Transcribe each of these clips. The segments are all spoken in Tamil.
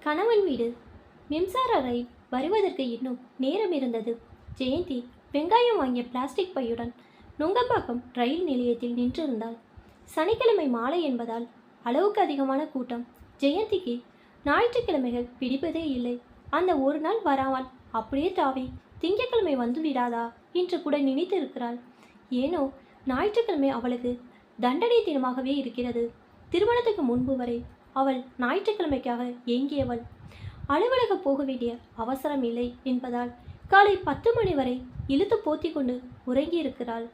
கணவன் வீடு. மின்சார ரயில் வருவதற்கு இன்னும் நேரம் இருந்தது. ஜெயந்தி வெங்காயம் வாங்கிய பிளாஸ்டிக் பையுடன் நுங்கம்பாக்கம் ரயில் நிலையத்தில் நின்றிருந்தாள். சனிக்கிழமை மாலை என்பதால் அளவுக்கு அதிகமான கூட்டம். ஜெயந்திக்கு ஞாயிற்றுக்கிழமைகள் பிடிப்பதே இல்லை. அந்த ஒரு நாள் வராமல் அப்படியே தாவி திங்கட்கிழமை வந்து விடாதா என்று கூட நினைத்து இருக்கிறாள். ஏனோ ஞாயிற்றுக்கிழமை அவளுக்கு தண்டனை தினமாகவே இருக்கிறது. திருமணத்துக்கு முன்பு வரை அவள் ஞாயிற்றுக்கிழமைக்காக ஏங்கியவள். அலுவலகம் போக வேண்டிய அவசரம் இல்லை என்பதால் காலை 10 மணி வரை இழுத்து போத்தி கொண்டு உறங்கியிருக்கிறாள்.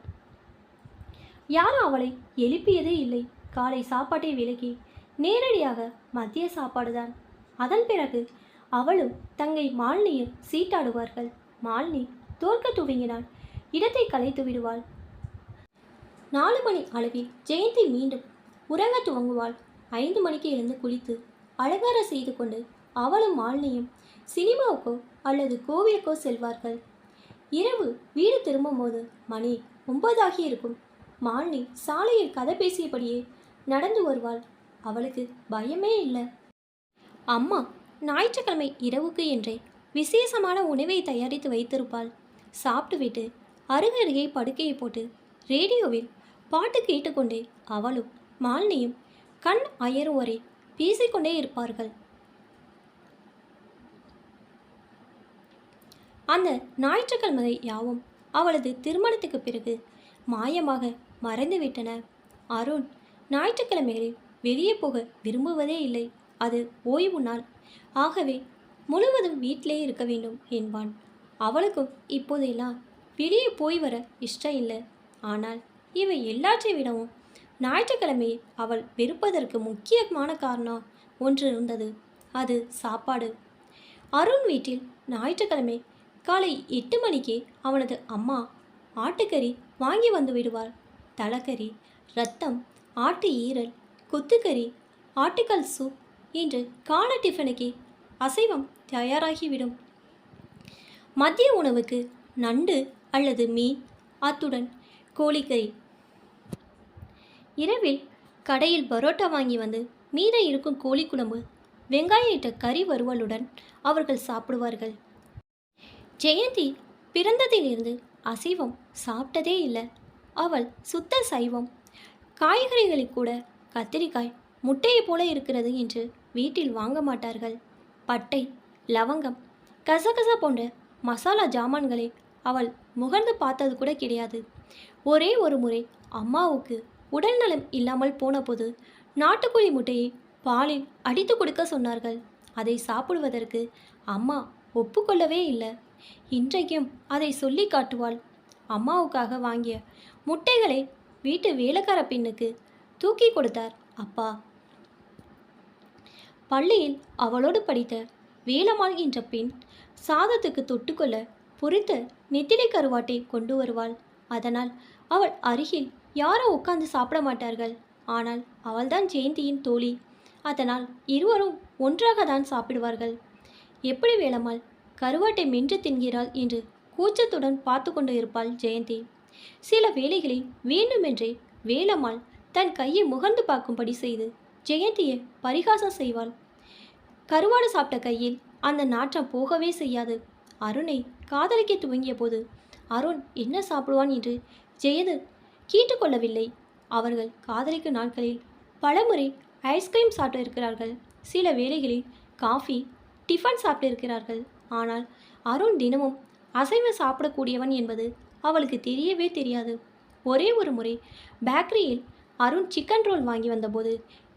யாரும் அவளை எழுப்பியதே இல்லை. காலை சாப்பாட்டை விலகி நேரடியாக மதிய சாப்பாடுதான். அதன் பிறகு அவளும் தங்கை மாலினியும் சீட்டாடுவார்கள். மாலினி தோற்க துவங்கினால் இடத்தை கலைத்து விடுவாள். 4 மணி அளவில் ஜெயந்தி மீண்டும் உறங்க துவங்குவாள். 5 மணிக்கு எழுந்து குளித்து அலங்காரம் செய்து கொண்டு அவளும் மாலினியும் சினிமாவுக்கோ அல்லது கோவிலுக்கோ செல்வார்கள். இரவு வீடு திரும்பும்போது மணி 9 ஆகி இருக்கும். மாலினி சாலையில் கதை பேசியபடியே நடந்து வருவாள். அவளுக்கு பயமே இல்லை. அம்மா ஞாயிற்றுக்கிழமை இரவுக்கு என்றே விசேஷமான உணவை தயாரித்து வைத்திருப்பாள். சாப்பிட்டுவிட்டு அருகருகே படுக்கையை போட்டு ரேடியோவில் பாட்டு கேட்டுக்கொண்டே அவளும் மாலினியும் கண் அயரும் வரை பேசிக்கொண்டே இருப்பார்கள். அந்த ஞாயிற்றுக்கிழமை யாவும் அவளது திருமணத்துக்கு பிறகு மாயமாக மறைந்துவிட்டன. அருண் ஞாயிற்றுக்கிழமைகளில் வெளியே போக விரும்புவதே இல்லை. அது ஓய்வு நாள். ஆகவே முழுவதும் வீட்டிலே இருக்க வேண்டும் என்பான். அவளுக்கும் இப்போதெல்லாம் வெளியே போய் வர இஷ்டம் இல்லை. ஆனால் இவை எல்லாற்றை விடவும் ஞாயிற்றுக்கிழமையை அவள் வெறுப்பதற்கு முக்கியமான காரணம் ஒன்று இருந்தது. அது சாப்பாடு. அருண் வீட்டில் ஞாயிற்றுக்கிழமை காலை 8 மணிக்கே அவனது அம்மா ஆட்டுக்கறி வாங்கி வந்து விடுவாள். தலைக்கறி, ரத்தம், ஆட்டு ஈரல், கொத்துக்கறி, ஆட்டுக்கால் சூப் என்று காலை டிஃபனுக்கு அசைவம் தயாராகிவிடும். மதிய உணவுக்கு நண்டு அல்லது மீன், அத்துடன் கோழிக்கறி. இரவில் கடையில் பரோட்டா வாங்கி வந்து மீத இருக்கும் கோழி குழம்பு, வெங்காயம் இட்ட கறி வறுவலுடன் அவர்கள் சாப்பிடுவார்கள். ஜெயந்தி பிறந்ததிலிருந்து அசைவம் சாப்பிட்டதே இல்லை. அவள் சுத்த சைவம். காய்கறிகளில் கூட கத்திரிக்காய் முட்டையை போல இருக்கிறது என்று வீட்டில் வாங்க மாட்டார்கள். பட்டை, லவங்கம், கசகசா போன்ற மசாலா ஜாமான்களை அவள் முகர்ந்து பார்த்தது கூட கிடையாது. ஒரே ஒரு முறை அம்மாவுக்கு உடல் நலம் இல்லாமல் போனபோது நாட்டுக்கோழி முட்டையை பாலில் அடித்து கொடுக்க சொன்னார்கள். அதை சாப்பிடுவதற்கு அம்மா ஒப்புக்கொள்ளவே இல்லை. இன்றைக்கும் அதை சொல்லி காட்டுவாள். அம்மாவுக்காக வாங்கிய முட்டைகளை வீட்டு வேலைக்கார பெண்ணுக்கு தூக்கி கொடுத்தார் அப்பா. பள்ளியில் அவளோடு படித்த வேலம்மாள் என்ற பெண் சாதத்துக்கு தொட்டுக்கொள்ள பொரித்த நெத்திலி கருவாட்டை கொண்டு வருவாள். அதனால் அவள் அருகில் யாரும் உட்கார்ந்து சாப்பிட மாட்டார்கள். ஆனால் அவள்தான் ஜெயந்தியின் தோழி. அதனால் இருவரும் ஒன்றாக தான் சாப்பிடுவார்கள். எப்படி வேலம்மாள் கருவாட்டை மென்று தின்கிறாள் என்று கூச்சத்துடன் பார்த்து கொண்டு இருப்பாள் ஜெயந்தி. சில வேளைகளில் வேண்டுமென்றே வேலம்மாள் தன் கையை முகர்ந்து பார்க்கும்படி செய்து ஜெயந்தியை பரிகாசம் செய்வாள். கருவாடு சாப்பிட்ட கையில் அந்த நாற்றம் போகவே செய்யாது. அருணை காதலிக்க துவங்கிய போது அருண் என்ன சாப்பிடுவான் என்று ஜெயது கேட்டுக்கொள்ளவில்லை. அவர்கள் காதலிக்கும் நாட்களில் பலமுறை ஐஸ்கிரீம் சாப்பிட்டு இருக்கிறார்கள். சில வேளைகளில் காஃபி, டிஃபன் சாப்பிட்டு இருக்கிறார்கள். ஆனால் அருண் தினமும் அசைவம் சாப்பிடக்கூடியவன் என்பது அவளுக்கு தெரியவே தெரியாது. ஒரே ஒரு முறை பேக்கரியில் அருண் சிக்கன் ரோல் வாங்கி வந்தபோது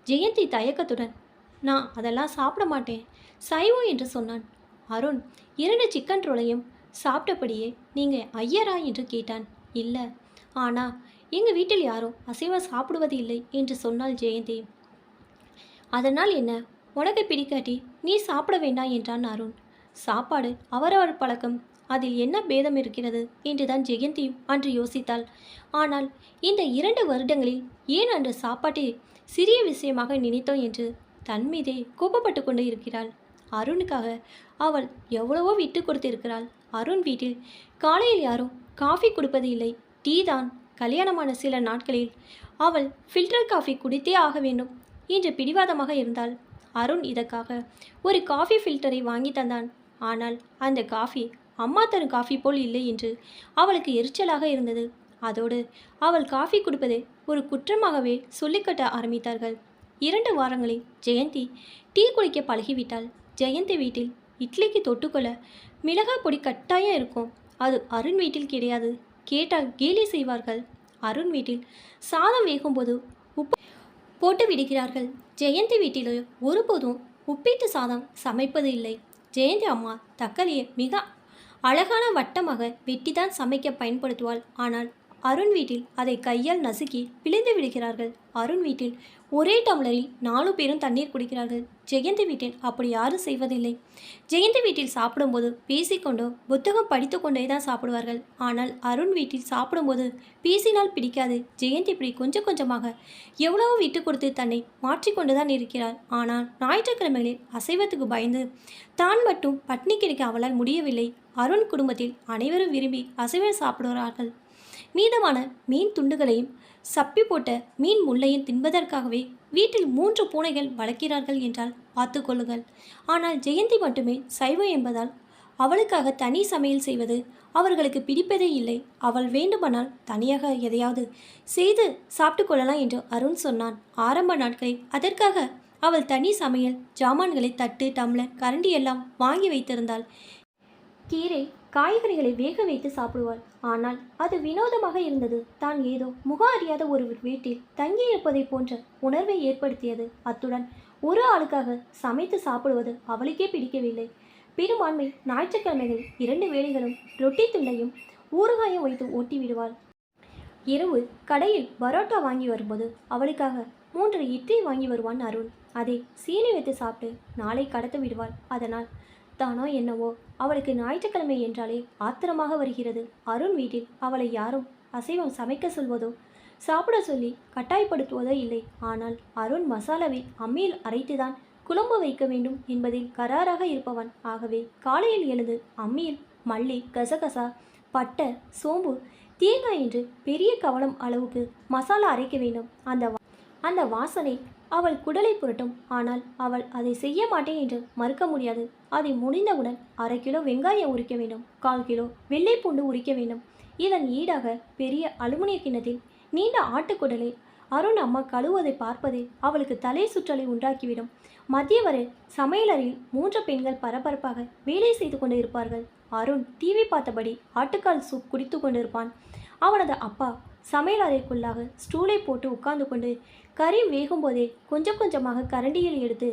ஜெயந்தி தயக்கத்துடன், நான் அதெல்லாம் சாப்பிட மாட்டேன், சைவம் என்று சொன்னான். அருண் 2 சிக்கன் ரோலையும் சாப்பிட்டபடியே, நீங்கள் ஐயரா என்று கேட்டான். இல்லை, ஆனால் எங்கள் வீட்டில் யாரும் அசைவம் சாப்பிடுவது இல்லை என்று சொன்னாள் ஜெயந்தி. அதனால் என்ன, உனக்கு பிடிக்காட்டி நீ சாப்பிட வேண்டாம் என்றான் அருண். சாப்பாடு அவரவர் பழக்கம், அதில் என்ன பேதம் இருக்கிறது என்றுதான் ஜெயந்தியும் அன்று யோசித்தாள். ஆனால் இந்த 2 வருடங்களில் ஏன் அன்று சாப்பாட்டை சிறிய விஷயமாக நினைத்தோம் என்று தன் மீதே கோபப்பட்டு கொண்டு இருக்கிறாள். அருணுக்காக அவள் எவ்வளவோ விட்டு கொடுத்திருக்கிறாள். அருண் வீட்டில் காலையில் யாரும் காஃபி கொடுப்பது இல்லை, டீ தான். கல்யாணமான சில நாட்களில் அவள் ஃபில்டர் காஃபி குடித்தே ஆக வேண்டும் என்று பிடிவாதமாக இருந்தாள். அருண் இதற்காக ஒரு காஃபி ஃபில்டரை வாங்கி தந்தான். ஆனால் அந்த காஃபி அம்மா தரும் காஃபி போல் இல்லை என்று அவளுக்கு எரிச்சலாக இருந்தது. அதோடு அவள் காஃபி குடிப்பதை ஒரு குற்றமாகவே சொல்லிக்கட்ட ஆரம்பித்தார்கள். 2 வாரங்களில் ஜெயந்தி டீ குடிக்க பழகிவிட்டாள். ஜெயந்தி வீட்டில் இட்லிக்கு தொட்டுக்கொள்ள மிளகாய் பொடி கட்டாயம் இருக்கும். அது அருண் வீட்டில் கிடையாது. கேட்டால் கேலி செய்வார்கள். அருண் வீட்டில் சாதம் வேகும்போது உப்பு போட்டு விடுகிறார்கள். ஜெயந்தி வீட்டில் ஒருபோதும் உப்பிட்டு சாதம் சமைப்பது இல்லை. ஜெயந்தி அம்மா தக்காளியை மிக அழகான வட்டமாக வெட்டிதான் சமைக்க பயன்படுத்துவாள். ஆனால் அருண் வீட்டில் அதை கையால் நசுக்கி பிழிந்து விடுகிறார்கள். அருண் வீட்டில் ஒரே டம்ளரில் 4 பேரும் தண்ணீர் குடிக்கிறார்கள். ஜெயந்தி வீட்டில் அப்படி யாரும் செய்வதில்லை. ஜெயந்தி வீட்டில் சாப்பிடும்போது பேசிக்கொண்டோ புத்தகம் படித்து கொண்டே தான் சாப்பிடுவார்கள். ஆனால் அருண் வீட்டில் சாப்பிடும்போது பேசினால் பிடிக்காது. ஜெயந்தி இப்படி கொஞ்சம் கொஞ்சமாக எவ்வளவோ விட்டு கொடுத்து தன்னை மாற்றிக்கொண்டு தான் இருக்கிறாள். ஆனால் ஞாயிற்றுக்கிழமைகளில் அசைவத்துக்கு பயந்து தான் மட்டும் பட்னி கிடைக்க அவளால் முடியவில்லை. அருண் குடும்பத்தில் அனைவரும் விரும்பி அசைவம் சாப்பிடுகிறார்கள். மீதமான மீன் துண்டுகளையும் சப்பி போட்ட மீன் முள்ளையும் தின்பதற்காகவே வீட்டில் 3 பூனைகள் வளர்க்கிறார்கள் என்றால் பார்த்து கொள்ளுங்கள். ஆனால் ஜெயந்தி மட்டுமே சைவம் என்பதால் அவளுக்காக தனி சமையல் செய்வது அவர்களுக்கு பிடிப்பதே இல்லை. அவள் வேண்டுமானால் தனியாக எதையாவது செய்து சாப்பிட்டு கொள்ளலாம் என்று அருண் சொன்னான். ஆரம்ப நாட்களில் அதற்காக அவள் தனி சமையல் ஜாமான்களை தட்டு டம்ளர் கரண்டி எல்லாம் வாங்கி வைத்திருந்தாள். கீரை காய்கறிகளை வேக வைத்து சாப்பிடுவாள். ஆனால் அது வினோதமாக இருந்தது. தான் ஏதோ முக அறியாத ஒரு வீட்டில் தங்கியிருப்பதை போன்ற உணர்வை ஏற்படுத்தியது. அத்துடன் ஒரு ஆளுக்காக சமைத்து சாப்பிடுவது அவளுக்கே பிடிக்கவில்லை. பெரும்பான்மை ஞாயிற்றுக்கிழமைகள் 2 வேளைகளும் ரொட்டி துண்டையும் ஊறுகாயும் வைத்து ஓட்டி விடுவாள். இரவு கடையில் பரோட்டா வாங்கி வரும்போது அவளுக்காக 3 இட்லி வாங்கி வருவான் அருண். அதை சீனி வைத்து சாப்பிட்டு நாளை கடத்து விடுவாள். அதனால் தானோ என்னவோ அவளுக்கு ஞாயிற்றுக்கிழமை என்றாலே ஆத்திரமாக வருகிறது. அருண் வீட்டில் அவளை யாரும் அசைவம் சமைக்க சொல்வதோ சாப்பிட சொல்லி கட்டாயப்படுத்துவதோ இல்லை. ஆனால் அருண் மசாலாவை அம்மியில் அரைத்துதான் குழம்பு வைக்க வேண்டும் என்பதில் கராராக இருப்பவன். ஆகவே காலையில் எழுந்து அம்மியில் மல்லி கசகசா பட்டை சோம்பு தேங்காய் என்று பெரிய கவனம் அளவுக்கு மசாலா அரைக்க வேண்டும். அந்த வாசனை அவள் குடலை புரட்டும். ஆனால் அவள் அதை செய்ய மாட்டேன் என்று மறுக்க முடியாது. அதை முடிந்தவுடன் 1/2 கிலோ வெங்காயம் உரிக்க வேண்டும். 1/4 கிலோ வெள்ளை பூண்டு உரிக்க வேண்டும். இதன் ஈடாக பெரிய அலுமினிய கிண்ணத்தில் நீண்ட ஆட்டுக்குடலை அருண் அம்மா கழுவுவதை பார்ப்பதே அவளுக்கு தலை சுற்றலை உண்டாக்கிவிடும். மதிய வரை சமையலறையில் 3 பெண்கள் பரபரப்பாக வேலை செய்து கொண்டு இருப்பார்கள். அருண் டிவி பார்த்தபடி ஆட்டுக்கால் சூப் குடித்து கொண்டிருப்பான். அவனது அப்பா சமையலறைக்குள்ளாக ஸ்டூலை போட்டு உட்கார்ந்து கொண்டு கறி வேகும்போதே கொஞ்சம் கொஞ்சமாக கரண்டியில் எடுத்து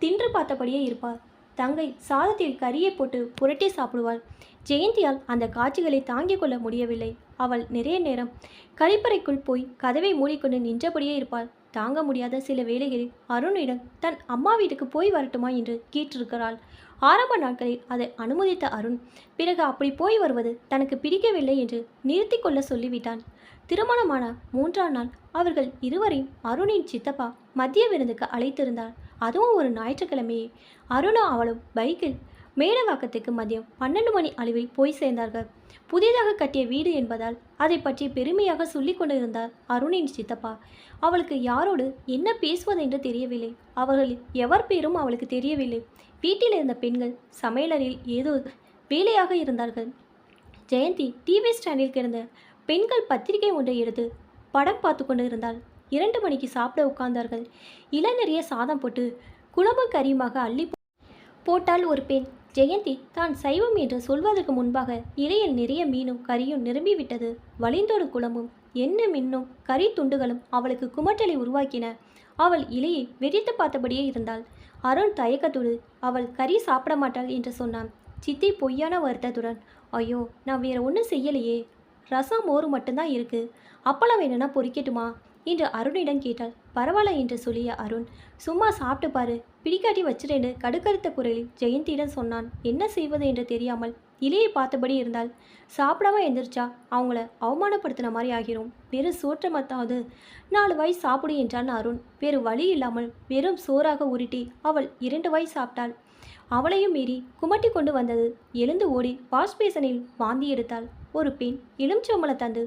தின்று பார்த்தபடியே இருப்பார். தங்கை சாதத்தில் கறியை போட்டு புரட்டி சாப்பிடுவாள். ஜெயந்தியால் அந்த காட்சிகளை தாங்கிக் கொள்ள முடியவில்லை. அவள் நிறைய நேரம் கழிப்பறைக்குள் போய் கதவை மூடிக்கொண்டு நின்றபடியே இருப்பாள். தாங்க முடியாத சில வேளைகளில் அருணிடம் தன் அம்மா வீட்டுக்கு போய் வரட்டுமா என்று கேட்டிருக்கிறாள். ஆரம்ப நாட்களில் அதை அனுமதித்த அருண் பிறகு அப்படி போய் வருவது தனக்கு பிடிக்கவில்லை என்று நிறுத்தி கொள்ள சொல்லிவிட்டான். திருமணமான 3ஆம் நாள் அவர்கள் இருவரையும் அருணின் சித்தப்பா மதிய விருந்துக்கு அழைத்திருந்தார். அதுவும் ஒரு ஞாயிற்றுக்கிழமையே. அருணும் அவளும் பைக்கில் மேடவாக்கத்துக்கு மதியம் 12 மணி அளவில் போய் சேர்ந்தார்கள். புதிதாக கட்டிய வீடு என்பதால் அதை பற்றி பெருமையாக சொல்லி கொண்டிருந்தார் அருணின் சித்தப்பா. அவளுக்கு யாரோடு என்ன பேசுவதென்று தெரியவில்லை. அவர்களில் எவர் பேரும் அவளுக்கு தெரியவில்லை. வீட்டில் இருந்த பெண்கள் சமையலறையில் ஏதோ வேலையாக இருந்தார்கள். ஜெயந்தி டிவி ஸ்டாண்டில் கிடந்த பெண்கள் பத்திரிகை ஒன்றை எடுத்து படம் பார்த்து கொண்டு இருந்தாள். 2 மணிக்கு சாப்பிட உட்கார்ந்தார்கள். நிறைய சாதம் போட்டு குழம்பு கறியுமாக அள்ளி போட்டால் ஒரு பெண். ஜெயந்தி தான் சைவம் என்று சொல்வதற்கு முன்பாக இலையில் நிறைய மீனும் கறியும் நிரம்பிவிட்டது. வழிந்தோடு குழம்பும் என்ன மின்னும் கறி துண்டுகளும் அவளுக்கு குமட்டலை உருவாக்கின. அவள் இலையை வெறித்து பார்த்தபடியே இருந்தாள். அருண் தயக்கத்தோடு அவள் கறி சாப்பிட மாட்டாள் என்று சொன்னான். சித்தி பொய்யான வருத்தத்துடன், ஐயோ நான் வேற ஒன்றும் செய்யலையே, ரசம் மோறு மட்டும்தான் இருக்கு, அப்பளம் வேணும்னா பொரிக்கட்டுமா என்று அருணிடம் கேட்டாள். பரவாயில்ல என்று சொல்லிய அருண், சும்மா சாப்பிட்டு பாரு, பிடிக்காட்டி வச்சிடேன்னு கடுக்கடுத்த குரலில் ஜெயந்தியிடம் சொன்னான். என்ன செய்வது என்று தெரியாமல் இலையை பார்த்தபடி இருந்தால் சாப்பிடாம எந்திரிச்சா அவங்கள அவமானப்படுத்தின மாதிரி ஆகிரும். வெறும் சோற்றமத்தாவது 4 வாய் சாப்பிடு என்றான் அருண். வேறு வழி இல்லாமல் வெறும் சோறாக உருட்டி அவள் 2 வாய் சாப்பிட்டாள். அவளையும் மீறி குமட்டி கொண்டு வந்தது. எழுந்து ஓடி வாஷ் பேசனில் வாந்தி எடுத்தாள். ஒரு பெண் எலுமிச்சம்பழம் தந்து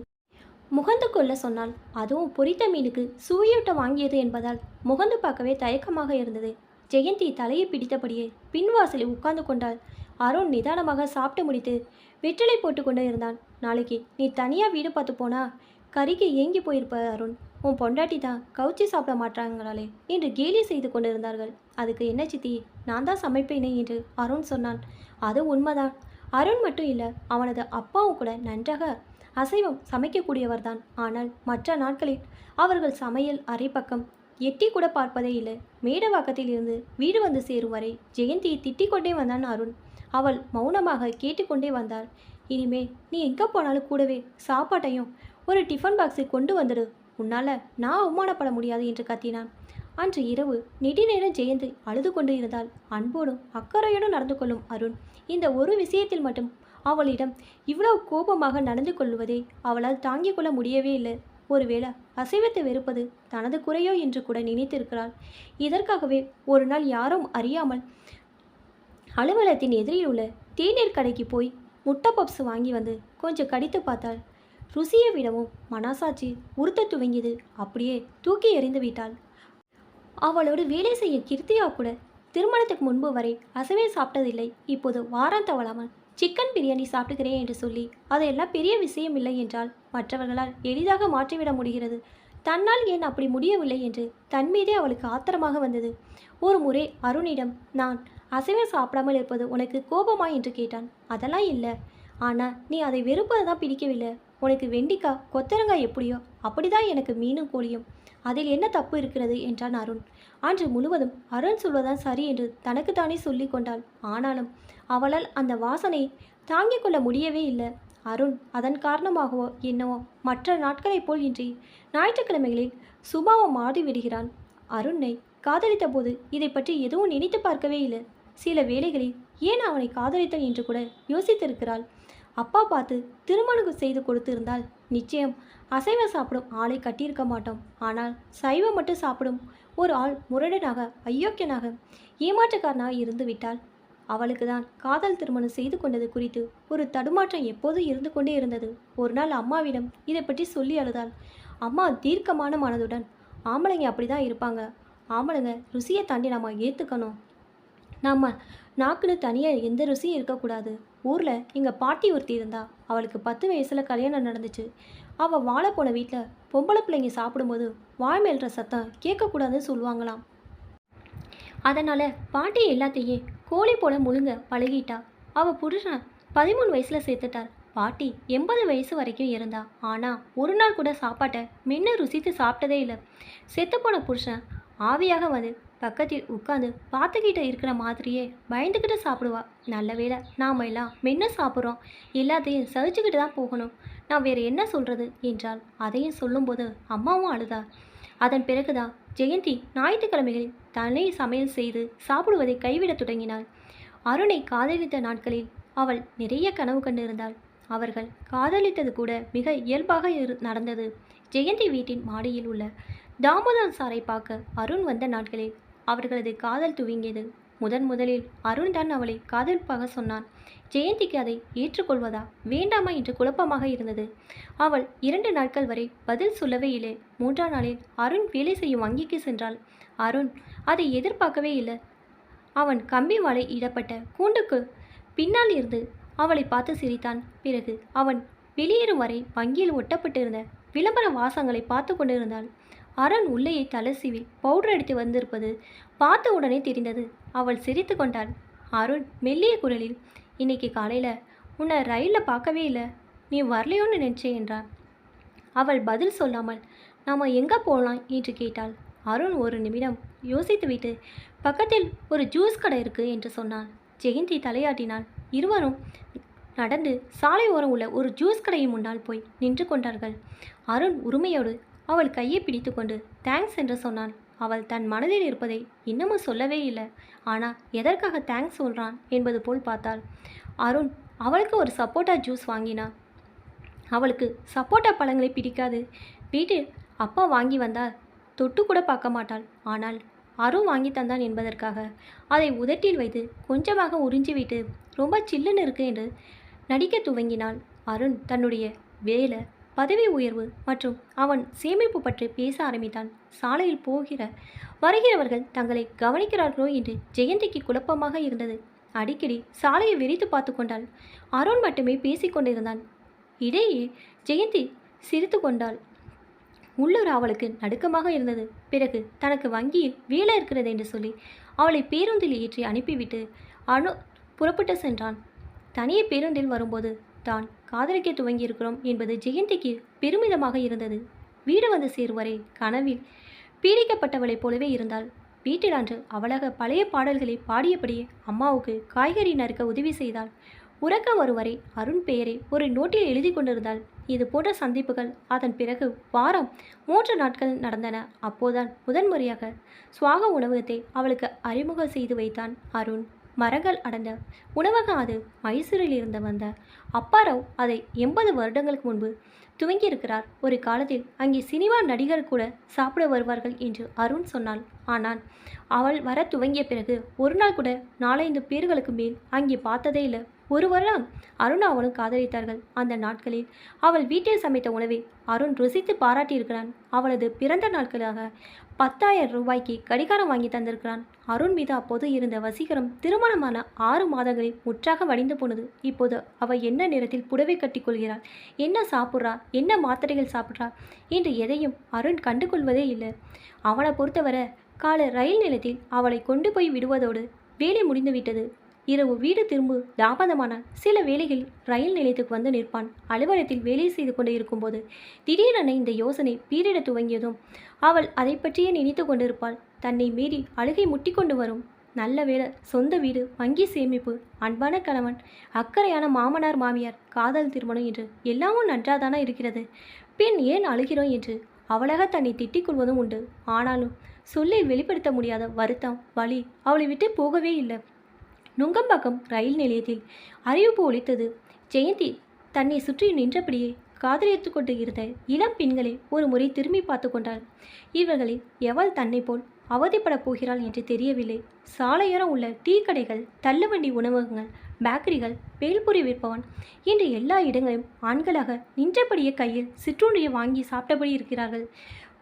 முகந்து கொள்ள சொன்னாள். அதுவும் பொரித்த மீனுக்கு சுவையூட்ட வாங்கியது என்பதால் முகந்து பார்க்கவே தயக்கமாக இருந்தது. ஜெயந்தி தலையை பிடித்தபடியே பின்வாசலில் உட்கார்ந்து கொண்டாள். அருண் நிதானமாக சாப்பிட்டு முடித்து வெற்றிலை போட்டு கொண்டு இருந்தான். நாளைக்கு நீ தனியாக வீடு பார்த்து போனா கறிக்கு ஏங்கி போயிருப்ப அருண். உன் பொண்டாட்டி தான் கவுச்சி சாப்பிட மாட்டாங்களே என்று கேலி செய்து கொண்டிருந்தார்கள். அதுக்கு என்ன சித்தி, நான் தான் சமைப்பேனே என்று அருண் சொன்னான். அது உண்மைதான். அருண் மட்டும் இல்லை, அவனது அப்பாவும் கூட நன்றாக அசைவம் சமைக்கக்கூடியவர்தான். ஆனால் மற்ற நாட்களில் அவர்கள் சமையல் அறை பக்கம் எட்டி கூட பார்ப்பதே இல்லை. மேடவாக்கத்தில் இருந்து வீடு வந்து சேரும் வரை ஜெயந்தியை திட்டிக் கொண்டே வந்தான் அருண். அவள் மௌனமாக கேட்டுக்கொண்டே வந்தாள். இனிமே நீ எங்கே போனாலும் கூடவே சாப்பாட்டையும் ஒரு டிஃபன் பாக்ஸில் கொண்டு வந்துடு, உன்னால் நான் அவமானப்பட முடியாது என்று கத்தினான். அன்று இரவு நெடுநேரம் ஜெயந்தி அழுது கொண்டு இருந்தால் அன்போடும் அக்கறையோடும் நடந்து கொள்ளும் அருண் இந்த ஒரு விஷயத்தில் மட்டும் அவளிடம் இவ்வளவு கோபமாக நடந்து கொள்வதை அவளால் தாங்கிக் கொள்ள முடியவே இல்லை. ஒருவேளை அசைவத்தை வெறுப்பது தனது குறையோ என்று கூட நினைத்திருக்கிறாள். இதற்காகவே ஒரு நாள் யாரும் அறியாமல் அலுவலகத்தின் எதிரில் உள்ள தேநீர் கடைக்கு போய் முட்டை பப்ஸ் வாங்கி வந்து கொஞ்சம் கடித்து பார்த்தாள். ருசியை விடவும் மனசாட்சி உறுத்த துவங்கியது. அப்படியே தூக்கி எறிந்து விட்டாள். அவளோடு வேலை செய்ய கிருத்தியா கூட திருமணத்துக்கு முன்பு வரை அசைவம் சாப்பிட்டதில்லை. இப்போது வாரம் தவறாமல் சிக்கன் பிரியாணி சாப்பிட்டுக்கிறேன் என்று சொல்லி அதையெல்லாம் பெரிய விஷயம் இல்லை என்றால் மற்றவர்களால் எளிதாக மாற்றிவிட முடிகிறது. தன்னால் ஏன் அப்படி முடியவில்லை என்று தன் மீதே அவளுக்கு ஆத்திரமாக வந்தது. ஒரு முறை அருணிடம், நான் அசைவம் சாப்பிடாமல் இருப்பது உனக்கு கோபமா என்று கேட்டான். அதெல்லாம் இல்லை, ஆனால் நீ அதை வெறுப்பது தான் பிடிக்கவில்லை. உனக்கு வெண்டிக்காய் கொத்தரங்காய் எப்படியோ அப்படிதான் எனக்கு மீனும் கோழியும். அதில் என்ன தப்பு இருக்கிறது என்றான் அருண். அன்று முழுவதும் அருண் சொல்வதான் சரி என்று தனக்குத்தானே சொல்லி கொண்டாள். ஆனாலும் அவளால் அந்த வாசனை தாங்கிக் கொள்ள முடியவே இல்லை. அருண் அதன் காரணமாகவோ என்னவோ மற்ற நாட்களைப் போல் இன்றி ஞாயிற்றுக்கிழமைகளில் சுபாவம் மாறி விடுகிறான். அருணை காதலித்த போது இதை பற்றி எதுவும் நினைத்து பார்க்கவே இல்லை. சில வேளைகளில் ஏன் அவனை காதலித்தல் என்று கூட யோசித்திருக்கிறாள். அப்பா பார்த்து திருமணம் செய்து கொடுத்திருந்தால் நிச்சயம் அசைவம் சாப்பிடும் ஆளை கட்டியிருக்க மாட்டோம். ஆனால் சைவம் மட்டும் சாப்பிடும் ஒரு ஆள் முரடனாக, அயோக்கியனாக, ஏமாற்றக்காரனாக இருந்து விட்டாள். அவளுக்கு தான் காதல் திருமணம் செய்து கொண்டது குறித்து ஒரு தடுமாற்றம் எப்போதும் இருந்து கொண்டே இருந்தது. ஒரு நாள் அம்மாவிடம் இதை பற்றி சொல்லி அழுதாள். அம்மா தீர்க்கமான மனதுடன், ஆம்பளைங்க அப்படி தான் இருப்பாங்க, ஆம்பளைங்க ருசியை தாண்டி நம்ம ஏற்றுக்கணும், நம்ம நாக்குன்னு தனியாக எந்த ருசியும் இருக்கக்கூடாது. ஊரில் எங்கள் பாட்டி ஒருத்தி இருந்தா, அவளுக்கு 10 வயசில் கல்யாணம் நடந்துச்சு. அவள் வாழ போன வீட்டில் பொம்பளை பிள்ளைங்க சாப்பிடும்போது வாய் மேல்ற சத்தம் கேட்கக்கூடாதுன்னு சொல்லுவாங்களாம். அதனால் பாட்டி எல்லாத்தையும் கோழி போல முழுங்க பழகிட்டா. அவள் புருஷன் 13 வயசில் சேர்த்துட்டார். பாட்டி 80 வயசு வரைக்கும் இருந்தா. ஆனால் ஒரு நாள் கூட சாப்பாட்டை மென்று ருசித்து சாப்பிட்டதே இல்லை. செத்துப்போன புருஷன் ஆவியாக வந்து பக்கத்தில் உட்காந்து பார்த்துக்கிட்டு இருக்கிற மாதிரியே பயந்துக்கிட்டு சாப்பிடுவா. நல்ல வேளை நாம் எல்லாம் மென்று சாப்பிட்றோம், எல்லாத்தையும் சகிச்சுக்கிட்டு தான் போகணும், நான் வேறு என்ன சொல்கிறது என்றால் அதையும் சொல்லும்போது அம்மாவும் அழுதா. அதன் பிறகுதான் ஜெயந்தி ஞாயிற்றுக்கிழமைகளில் தனி சமையல் செய்து சாப்பிடுவதை கைவிடத் தொடங்கினாள். அருணை காதலித்த நாட்களில் அவள் நிறைய கனவு கண்டிருந்தாள். அவர்கள் காதலித்தது கூட மிக இயல்பாக நடந்தது. ஜெயந்தி வீட்டின் மாடியில் உள்ள தாமோதர் சாரை பார்க்க அருண் வந்த நாட்களில் அவர்களது காதல் துவங்கியது. முதலில் அருண் தான் அவளை காதலிப்பாக சொன்னான். ஜெயந்திக்கு அதை ஏற்றுக்கொள்வதா வேண்டாமா என்று குழப்பமாக இருந்தது. அவள் 2 நாட்கள் வரை பதில் சொல்லவே இல்லை. 3ஆம் நாளில் அருண் வேலை செய்யும் வங்கிக்கு சென்றாள். அருண் அதை எதிர்பார்க்கவே இல்லை. அவன் கம்பி வாழை இடப்பட்ட கூண்டுக்கு பின்னால் இருந்து அவளை பார்த்து சிரித்தான். பிறகு அவன் வெளியேறும் வரை வங்கியில் ஒட்டப்பட்டிருந்த விளம்பர வாசங்களை பார்த்து கொண்டிருந்தாள். அருண் உள்ளேயை தலசீவி பவுடர் அடித்து வந்திருப்பது பார்த்த உடனே தெரிந்தது. அவள் சிரித்து கொண்டாள். அருண் மெல்லிய குரலில், இன்னைக்கு காலையில் உன்னை ரயிலில் பார்க்கவே இல்லை, நீ வரலையோன்னு நினச்சேன் என்றான். அவள் பதில் சொல்லாமல் நாம் எங்கே போகலாம் என்று கேட்டாள். அருண் ஒரு நிமிடம் யோசித்துவிட்டு, பக்கத்தில் ஒரு ஜூஸ் கடை இருக்குது என்று சொன்னான். ஜெயந்தி தலையாட்டினாள். இருவரும் நடந்து சாலை ஓரம் உள்ள ஒரு ஜூஸ் கடையின் முன்னால் போய் நின்று கொண்டார்கள். அருண் உரிமையோடு அவள் கையை பிடித்து கொண்டு தேங்க்ஸ் என்று சொன்னான். அவள் தன் மனதில் இருப்பதை இன்னமும் சொல்லவே இல்லை. ஆனால் எதற்காக தேங்க்ஸ் சொல்கிறான் என்பது போல் பார்த்தாள். அருண் அவளுக்கு ஒரு சப்போட்டா ஜூஸ் வாங்கினான். அவளுக்கு சப்போட்டா பழங்களை பிடிக்காது. வீட்டில் அப்பா வாங்கி வந்தால் தொட்டு கூட பார்க்க மாட்டாள். ஆனால் அருண் வாங்கி தந்தான் என்பதற்காக அதை உதட்டில் வைத்து கொஞ்சமாக உறிஞ்சிவிட்டு ரொம்ப சில்லுன்னு இருக்கு என்று நடிக்க துவங்கினாள். அருண் தன்னுடைய வேலை பதவி உயர்வு மற்றும் அவன் சேமிப்பு பற்றி பேச ஆரம்பித்தான். சாலையில் போகிற வருகிறவர்கள் தங்களை கவனிக்கிறார்களோ என்று ஜெயந்திக்கு குழப்பமாக இருந்தது. அடிக்கடி சாலையை வெறித்து பார்த்து கொண்டாள். அருண் மட்டுமே பேசிக்கொண்டிருந்தான். இடையே ஜெயந்தி சிரித்து கொண்டாள். உள்ளூர் அவளுக்கு நடுக்கமாக இருந்தது. பிறகு தனக்கு வங்கியில் வேலை இருக்கிறது என்று சொல்லி அவளை பேருந்தில் ஏற்றி அனுப்பிவிட்டு அனு புறப்பட்டு சென்றான். தனியே பேருந்தில் வரும்போது தான் காதலிக்க துவங்கியிருக்கிறோம் என்பது ஜெயந்திக்கு பெருமிதமாக இருந்தது. வீடு வந்து சேருவரை கனவில் பீடிக்கப்பட்டவளைப் போலவே இருந்தாள். வீட்டில் அன்று அவளாக பழைய பாடல்களை பாடியபடியே அம்மாவுக்கு காய்கறி நறுக்க உதவி செய்தாள். உறக்க வருவரை அருண் பெயரை ஒரு நோட்டில் எழுதி கொண்டிருந்தாள். இது போன்ற சந்திப்புகள் அதன் பிறகு வாரம் 3 நாட்கள் நடந்தன. அப்போதான் முதன்முறையாக சுவாக உணவகத்தை அவளுக்கு அறிமுகம் செய்து வைத்தான் அருண். மரங்கள் அடர்ந்த உணவகம் அது. மைசூரில் இருந்து வந்த அப்பாராவ் அதை 80 வருடங்களுக்கு முன்பு துவங்கியிருக்கிறார். ஒரு காலத்தில் அங்கே சினிமா நடிகர் கூட சாப்பிட வருவார்கள் என்று அருண் சொன்னாள். ஆனால் அவள் வர துவங்கிய பிறகு ஒரு நாள் கூட 4-5 பேர்களுக்கு மேல் அங்கே பார்த்ததே இல்லை. ஒரு வருடம் அருண் அவனும் காதலித்தார்கள். அந்த நாட்களில் அவள் வீட்டில் சமைத்த உணவை அருண் ருசித்து பாராட்டியிருக்கிறான். அவளது பிறந்த நாட்களாக 10,000 ரூபாய்க்கு கடிகாரம் வாங்கி தந்திருக்கிறான். அருண் மீது அப்போது இருந்த வசீகரம் திருமணமான 6 மாதங்களில் முற்றாக வடிந்து போனது. இப்போது அவள் என்ன நேரத்தில் புடவை கட்டி கொள்கிறாள், என்ன சாப்பிட்றா, என்ன மாத்திரைகள் சாப்பிட்றா என்று எதையும் அருண் கண்டுகொள்வதே இல்லை. அவனை பொறுத்தவரை காலை ரயில் நிலையத்தில் அவளை கொண்டு போய் விடுவதோடு வேலை முடிந்துவிட்டது. இரவு வீடு திரும்ப தாமதமானால் சில வேளைகளில் ரயில் நிலையத்துக்கு வந்து நிற்பான். அலுவலகத்தில் வேலை செய்து கொண்டு இருக்கும்போது திடீரென இந்த யோசனை பீரிட துவங்கியதும் அவள் அதை பற்றியே நினைத்து கொண்டிருப்பாள். தன்னை மீறி அழுகை முட்டிக்கொண்டு வரும். நல்ல வேலை, சொந்த வீடு, வங்கி சேமிப்பு, அன்பான கணவன், அக்கறையான மாமனார் மாமியார், காதல் திருமணம் என்று எல்லாமும் நன்றாதானா இருக்கிறது. பின் ஏன் அழுகிறோம் என்று அவளாக தன்னை திட்டிக் கொள்வதும் உண்டு. ஆனாலும் சொல்லில் வெளிப்படுத்த முடியாத வருத்தம், வலி அவளை விட்டு போகவே இல்லை. நுங்கம்பாக்கம் ரயில் நிலையத்தில் அறிவிப்பு ஒலித்தது. ஜெயந்தி தன்னை சுற்றி நின்றபடியே காதலித்து கொண்டு இருந்த இளம் பெண்களை ஒரு முறை திரும்பி பார்த்து கொண்டாள். இவர்களில் எவள் தன்னை போல் அவதிப்படப் போகிறாள் என்று தெரியவில்லை. சாலையோரம் உள்ள டீ கடைகள், தள்ளுவண்டி உணவகங்கள், பேக்கரிகள், பேல்புரி விற்பவன் என்று எல்லா இடங்களிலும் ஆண்களாக நின்றபடியே கையில் சிற்றுண்டியை வாங்கி சாப்பிட்டபடி இருக்கிறார்கள்.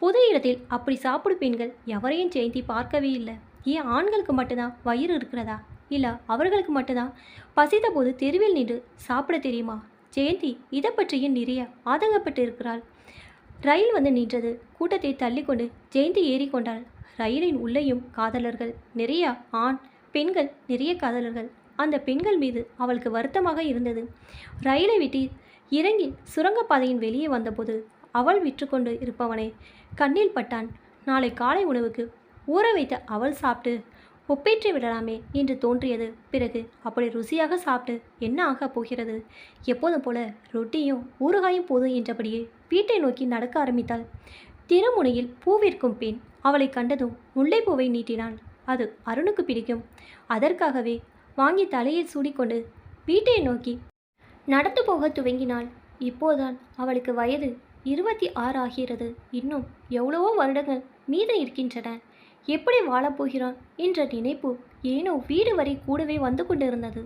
பொது இடத்தில் அப்படி சாப்பிடும் பெண்கள் எவரையும் ஜெயந்தி பார்க்கவே இல்லை. ஏன் ஆண்களுக்கு மட்டும்தான் வயிறு இருக்கிறதா? இல்லை அவர்களுக்கு மட்டும்தான் பசித்த போது தெருவில் நின்று சாப்பிட தெரியுமா? ஜெயந்தி இதை பற்றியும் நிறைய ஆதங்கப்பட்டு இருக்கிறாள். ரயில் வந்து நின்றது. கூட்டத்தை தள்ளிக்கொண்டு ஜெயந்தி ஏறிக்கொண்டாள். ரயிலின் உள்ளேயும் காதலர்கள் நிறைய, ஆண் பெண்கள் நிறைய காதலர்கள். அந்த பெண்கள் மீது அவளுக்கு வருத்தமாக இருந்தது. ரயிலை விட்டு இறங்கி சுரங்கப்பாதையின் வெளியே வந்தபோது அவள் விற்றுக்கொண்டு இருப்பவனை கண்ணில் பட்டான். நாளை காலை உணவுக்கு ஊற வைத்த அவள் சாப்பிட்டு ஒப்பேற்றி விடலாமே என்று தோன்றியது. பிறகு அப்படி ருசியாக சாப்பிட்டு என்ன ஆகப் போகிறது? எப்போதும் போல ரொட்டியும் ஊறுகாயும் போதும் என்றபடியே வீட்டை நோக்கி நடக்க ஆரம்பித்தாள். திருமுனையில் பூவிற்கும் பெண் அவளை கண்டதும் முல்லைப்பூவை நீட்டினாள். அது அருணுக்கு பிடிக்கும். அதற்காகவே வாங்கி தலையில் சூடிக்கொண்டு வீட்டை நோக்கி நடந்து போக துவங்கினாள். இப்போதான் அவளுக்கு வயது 26 ஆகிறது. இன்னும் எவ்வளவோ வருடங்கள் மீதம் இருக்கின்றன. எப்படி வாழப்போகிறான் என்ற நினைப்பு ஏனோ வீடு வரை கூடவே வந்து கொண்டிருந்தது.